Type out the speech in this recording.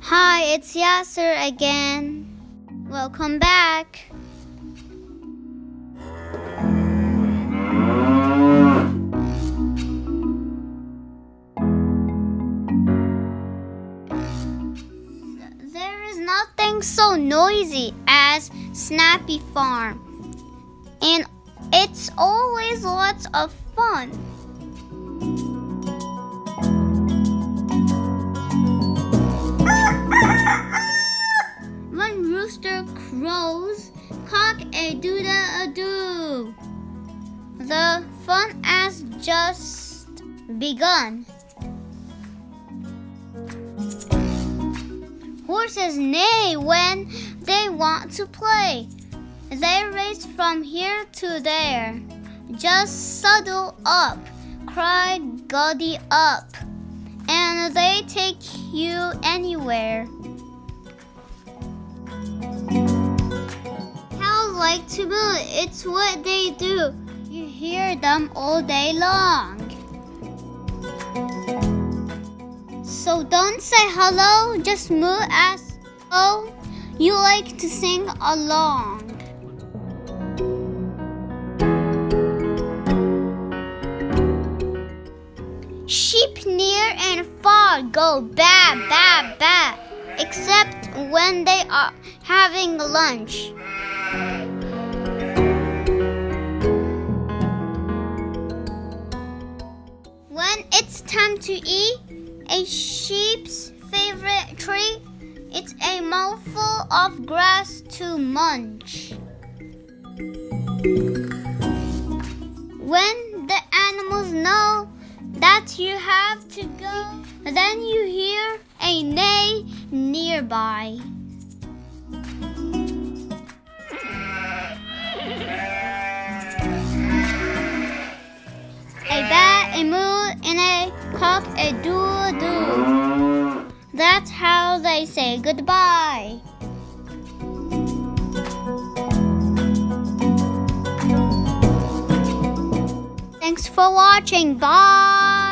Hi, it's Yasser again. Welcome back. There is nothing so noisy as Snappy Farm, and it's always lots of fun. When rooster crows, cock-a-doodle-a-doo. The fun has just begun. Horses neigh when they want to play. They race from here to there. Just saddle up, cry Giddy up, and they take you anywhere. Cows like to moo, it's what they do. You hear them all day long. So don't say hello, just moo as though you like to sing along. Sheep near and far go ba, ba, ba, except when they are having lunch. When it's time to eat, a sheep's favorite treat, it's a mouthful of grass to munch. When the animals know that you have to go, then you hear a neigh nearby. A bat, a moo, and a cock-a-doodle-doo. That's how they say goodbye. Thanks for watching. Bye.